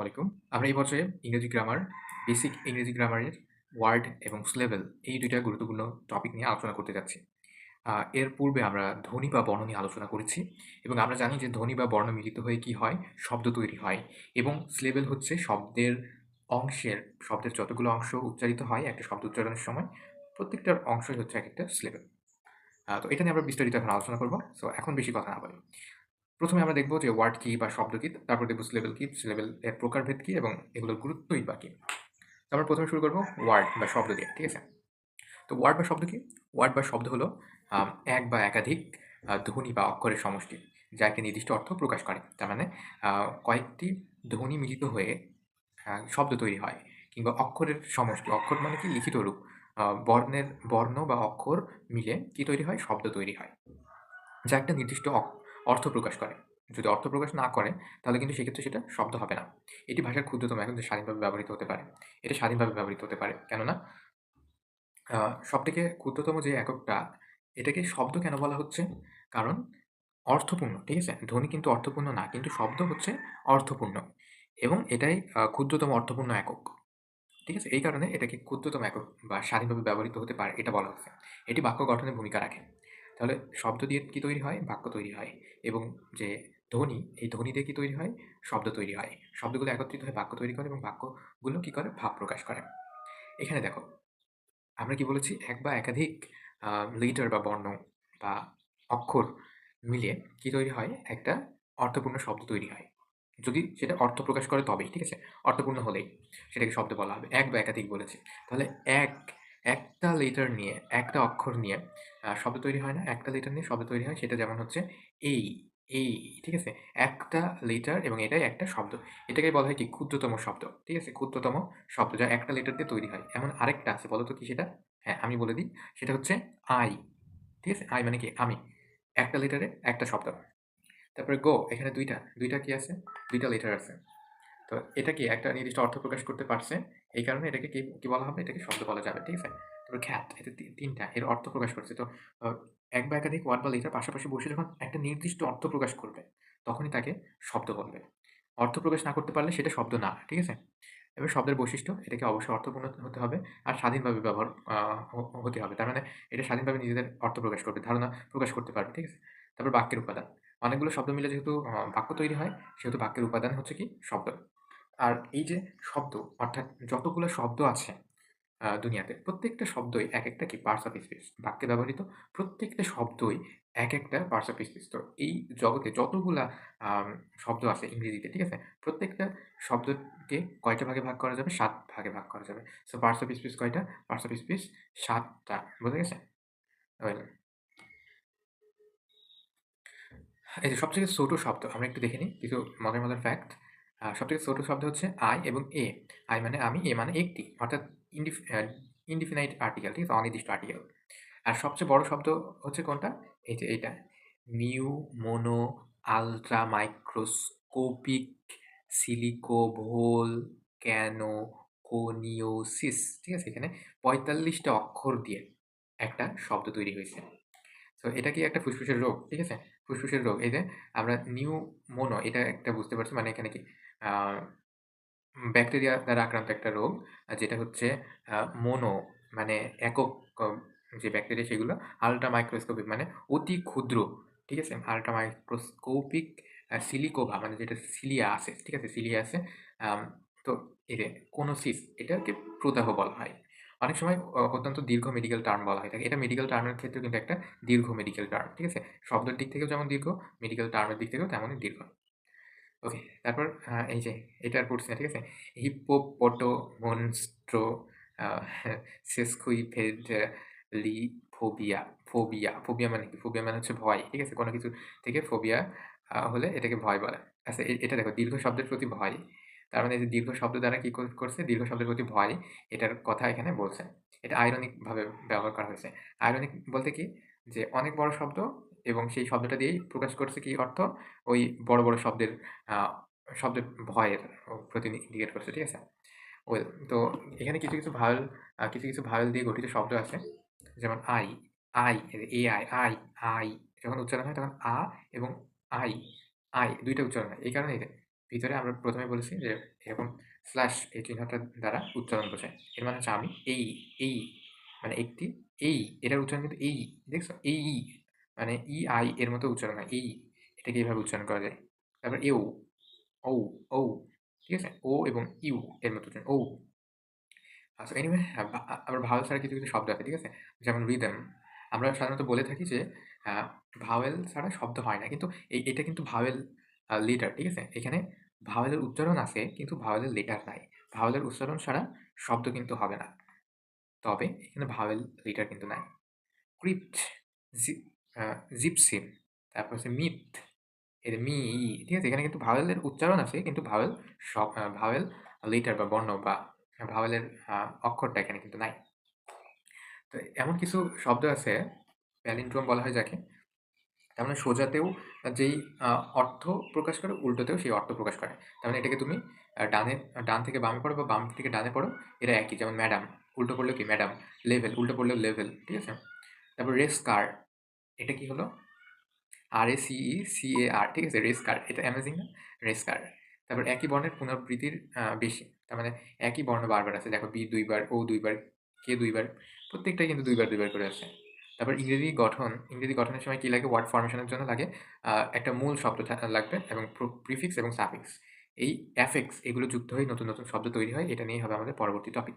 আলাইকুম। আমরা এই পর্যায়ে ইংরেজি গ্রামার, বেসিক ইংরেজি গ্রামারের ওয়ার্ড এবং সিলেবল এই ২ টা গুরুত্বপূর্ণ টপিক নিয়ে আলোচনা করতে যাচ্ছি। এর পূর্বে আমরা ধ্বনি বা বর্ণ নিয়ে আলোচনা করেছি এবং আমরা জানি যে ধ্বনি বা বর্ণ মিলিত হয়ে কি হয়? শব্দ তৈরি হয় এবং সিলেবল হচ্ছে শব্দের যতগুলো অংশ উচ্চারিত হয় একটা শব্দ উচ্চারণের সময়, প্রত্যেকটার অংশই হচ্ছে একেকটা সিলেবল। তো এটা নিয়ে আমরা বিস্তারিত এখন আলোচনা করব। সো এখন বেশি কথা না বলে ১ম এ আমরা দেখব যে ওয়ার্ড কি বা শব্দ কি, তারপর দেখব সিলেবল কি, সিলেবল এর প্রকারভেদ কি এবং এগুলোর গুরুত্বই বা কি। তো আমরা ১ম এ শুরু করব ওয়ার্ড বা শব্দ দিয়ে, ঠিক আছে? তো ওয়ার্ড বা শব্দ কি? ওয়ার্ড বা শব্দ হলো এক বা একাধিক ধ্বনি বা অক্ষরের সমষ্টি, যা একটি নির্দিষ্ট অর্থ প্রকাশ করে। তার মানে আ কয়েকটি ধ্বনি মিলিত হয়ে শব্দ তৈরি হয় কিংবা অক্ষরের সমষ্টি। অক্ষর মানে কি? লিখিত রূপ। বর্ণ বা অক্ষর মিলে কি তৈরি হয়? শব্দ তৈরি হয়। যা একটা নির্দিষ্ট অর্থ প্রকাশ করে। যদি অর্থ প্রকাশ না করে, তাহলে কিন্তু সেক্ষেত্রে সেটা শব্দ হবে না। এটি ভাষার ক্ষুদ্রতম একক যা স্বাধীনভাবে ব্যবহৃত হতে পারে। এটা স্বাধীনভাবে ব্যবহৃত হতে পারে। কেননা আ সবথেকে ক্ষুদ্রতম যে এককটা, এটাকে শব্দ কেন বলা হচ্ছে? কারণ অর্থপূর্ণ, ঠিক আছে? ধ্বনি কিন্তু অর্থপূর্ণ না। কিন্তু শব্দ হচ্ছে অর্থপূর্ণ এবং এটাই ক্ষুদ্রতম অর্থপূর্ণ একক। ঠিক আছে? এই কারণে এটাকে ক্ষুদ্রতম একক বা স্বাধীনভাবে ব্যবহৃত হতে পারে, এটা বলা হচ্ছে। এটি বাক্য গঠনে ভূমিকা রাখে। তাহলে শব্দ দিয়ে কি তৈরি হয়? বাক্য তৈরি হয় এবং যে ধ্বনি, এই ধ্বনি দিয়ে কি তৈরি হয়? শব্দ তৈরি হয়। শব্দগুলো একত্রিত হয়ে বাক্য তৈরি করে এবং বাক্যগুলো কি করে? ভাব প্রকাশ করে। এখানে দেখো, আমরা কি বলেছি? এক বা একাধিক আ লিটার বা বর্ণ বা অক্ষর মিলিয়ে কি তৈরি হয়? একটা অর্থপূর্ণ শব্দ তৈরি হয়। যদি সেটা অর্থ প্রকাশ করে তবেই, ঠিক আছে? অর্থপূর্ণ হলেই সেটাকে শব্দ বলা হবে। এক বা একাধিক বলেছি। তাহলে একটা লেটার নিয়ে, একটা অক্ষর নিয়ে শব্দ তৈরি হয় না? একটা লেটার নিয়ে শব্দ তৈরি হয়, সেটা যেমন হচ্ছে এই, এই, ঠিক আছে? একটা লেটার এবং এটাই একটা শব্দ। এটাকে বলা হয় কি? ক্ষুদ্রতম শব্দ। ঠিক আছে? ক্ষুদ্রতম শব্দ যা একটা লেটার দিয়ে তৈরি হয়। এমন আরেকটা আছে, বলো তো কি সেটা? হ্যাঁ, আমি বলে দিই। সেটা হচ্ছে আই। ঠিক আছে? আই মানে কি? আমি। একটা লেটারে একটা শব্দ। তারপরে গো, এখানে ২ টা কি আছে? ২ টা লেটার আছে। তো এটা কি একটা নির্দিষ্ট অর্থ প্রকাশ করতে পারছে। এই কারণে এটাকে কি বলা হবে? এটাকে শব্দ বলা যাবে। ঠিক আছে? তারপর cat, এটা ৩ টা এর অর্থ প্রকাশ করছে। তো আ এক বা একাধিক ওয়ার্ড বা লেটার পাশাপাশি বসে যখন একটা নির্দিষ্ট অর্থ প্রকাশ করবে, তখনই তাকে শব্দ বলবে। অর্থ প্রকাশ না করতে পারলে সেটা শব্দ না। ঠিক আছে? এবার শব্দের বৈশিষ্ট্য, এটাকে অবশ্যই অর্থপূর্ণ হতে হবে আর স্বাধীনভাবে ব্যবহার আ হ হতে হবে। তার মানে এটা স্বাধীনভাবে নিজেদের অর্থ প্রকাশ করবে, ধারণা প্রকাশ করতে পারবে। ঠিক আছে? তারপর বাক্যের উপাদান। অনেকগুলো শব্দ মিলে যেহেতু বাক্য তৈরি হয়, সেহেতু বাক্যের উপাদান হচ্ছে কি? শব্দ। আর এই যে শব্দ, অর্থাৎ যতগুলো শব্দ আছে দুনিয়াতে, প্রত্যেকটা শব্দই একেকটা কি পার্টস অফ স্পিচ। বাক্যে ব্যবহৃত প্রত্যেকটা শব্দই একেকটা পার্টস অফ স্পিচ। তো এই জগতে যতগুলা আম শব্দ আছে ইংরেজিতে, ঠিক আছে? প্রত্যেকটা শব্দকে কয়টা ভাগে ভাগ করা যাবে? ৭ ভাগে ভাগ করা যাবে। সো পার্টস অফ স্পিচ কয়টা? পার্টস অফ স্পিচ ৭ টা। বোঝা গেছে? ওয়েল, এই যে সবথেকে ছোট শব্দ আমরা একটু দেখে নিই কিছু মজার ফ্যাক্ট। সবথেকে ছোট শব্দ হচ্ছে I এবং A। I মানে আমি, A মানে একটি। অর্থাৎ ইনডিফিনাইট আর্টিকেল, ঠিক আছে? অনির্দিষ্ট আর্টিকেল। আর সবচেয়ে বড় শব্দ হচ্ছে কোনটা? এই যে এইটা। New, mono, ultra, microscopic, silico, ভোল, ক্যানো, কোনিওসিস। ঠিক আছে? এখানে ৪৫ টা অক্ষর দিয়ে একটা শব্দ তৈরি হয়েছে। সো এটা কি একটা ফুসফুসের রোগ, ঠিক আছে? ফুসফুসের রোগ। এই যে আমরা নিউমোনো, এটা একটা বুঝতে পারছি, মানে এখানে কি আ ব্যাকটেরিয়া দ্বারা আক্রান্ত একটা রোগ। যেটা হচ্ছে আ মোনো মানে একক ক যে ব্যাকটেরিয়া সেগুলো, আল্ট্রা মাইক্রোস্কোপিক মানে অতি ক্ষুদ্র, ঠিক আছে? আল্ট্রা মাইক্রোস্কোপিক সিলিকোভা মানে যেটা সিলিয়া আছে, ঠিক আছে? সিলিয়া আছে। আম তো এই যে কোনোসিস, এটাকে প্রদাহ বলা হয়। অনেক সময় অত্যন্ত দীর্ঘ মেডিকেল টার্ম বলা হয়ে থাকে। এটা মেডিকেল টার্মের ক্ষেত্রেও কিন্তু একটা দীর্ঘ মেডিকেল টার্ম, ঠিক আছে? শব্দের দিক থেকেও যেমন দীর্ঘ, মেডিকেল টার্মের দিক থেকেও তেমনই দীর্ঘ। ওকে, তারপর এই যে এটা আর পড়ছি না, ঠিক আছে? হিপ্পোপটোমনস্ট্রো আ সেস্কুইপেডালিফোবিয়া, ফোবিয়া মানে কি? ফোবিয়া মানে হচ্ছে ভয়, ঠিক আছে? কোনো কিছু থেকে ফোবিয়া হলে এটাকে ভয় বলে। আচ্ছা, এটা দেখো, দীর্ঘ শব্দের প্রতি ভয়। তার মানে এই যে দীর্ঘ শব্দ দ্বারা কি করছে? দীর্ঘ শব্দের প্রতি ভয়, এটার কথা এখানে বলছে। এটা আইরনিক ভাবে ব্যবহার করা হয়েছে। আইরনিক বলতে কি? যে অনেক বড় শব্দ এবং সেই শব্দটা দিয়েই প্রকাশ করছে কি অর্থ? ওই বড় শব্দের আ শব্দের ভয়ের প্রতি ইন্ডিকেট করছে, ঠিক আছে? ওয়েল, তো এখানে কিছু ভাওয়েল দিয়ে গঠিত শব্দ আছে। যেমন আই যখন উচ্চারণ হয় তখন এবং আই, ২ টা উচ্চারণ হয়। এই কারণে ভিতরে আমরা প্রথমে বলেছি যে এরকম স্ল্যাশ এই চিহ্নটা দ্বারা উচ্চারণ বোঝায়। এর মানে হচ্ছে আমি এই মানে একটি এই এটার উচ্চারণ কিন্তু এই দেখছো? এই মানে ই-আই এর মতো উচ্চারণ হয়। এই এটাকে এইভাবে উচ্চারণ করা যায়। তারপর এও, ঔ, ঔ ঠিক আছে? ও এবং ইউ এর মতো উচ্চারণ ঔ। আচ্ছা এনিওয়ে আবার ভাওয়েল ছাড়া কিছু শব্দ আছে, ঠিক আছে? যেমন রিদম। আমরা সাধারণত বলে থাকি যে আ ভাওয়েল ছাড়া শব্দ হয় না। কিন্তু এটা কিন্তু ভাওয়েল লেটার, ঠিক আছে? এখানে ভাওয়েলের উচ্চারণ আছে কিন্তু ভাওয়েলের লেটার নাই। ভাওয়েলের উচ্চারণ ছাড়া শব্দ কিন্তু হবে না। তবে এখানে ভাওয়েল লেটার কিন্তু নাই। ক্রিপ্ট, জি আ জিপসি, তারপর হচ্ছে মিথ, এর মি, ই, ঠিক আছে? এখানে কিন্তু ভাওয়েলের উচ্চারণ আছে কিন্তু ভাওয়েল লেটার বা বর্ণ বা ভাওয়েলের আ অক্ষরটা এখানে কিন্তু নাই। তো এমন কিছু শব্দ আছে প্যালিন্ড্রোম বলা হয় যাকে। তার মানে সোজাতেও যেই আ অর্থ প্রকাশ করে, উল্টোতেও সেই অর্থ প্রকাশ করে। তার মানে এটাকে তুমি ডান থেকে বামে পড়ো বা বাম থেকে ডানে পড়ো, এরা একই। যেমন ম্যাডাম, উল্টো পড়লেও কি ম্যাডাম, লেভেল, উল্টো পড়লেও লেভেল, ঠিক আছে? তারপর রেস কার, এটা কি হলো? RACECAR, ঠিক আছে? রেস কার, এটা অ্যামেজিং না? Race car. তারপর একই বর্ণের পুনরাবৃত্তির বেশি। তার মানে একই বর্ণ বারবার আছে। দেখো বি ২ বার, ও ২ বার, কে ২ বার। প্রত্যেকটাই কিন্তু ২ বার ২ বার করে আছে। তারপর ইংরেজি গঠনের সময় কি লাগে? ওয়ার্ড ফরমেশন এর জন্য লাগে একটা মূল শব্দ লাগবে এবং প্রিফিক্স এবং সাফিক্স। এই অ্যাফিক্স এগুলো যুক্ত হয়ে নতুন শব্দ তৈরি হয়। এটা নিয়েই হবে আমাদের পরবর্তী টপিক।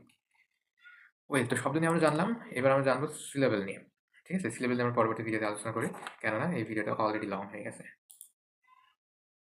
ওয়েল, তো শব্দ নিয়ে আমরা জানলাম। এবার আমরা জানবো সিলেবল নিয়ে। ঠিক আছে? সিলেবল নিয়ে আমরা পরবর্তী ভিডিওতে আলোচনা করি। কেননা এই ভিডিওটা অলরেডি লং হয়ে গেছে।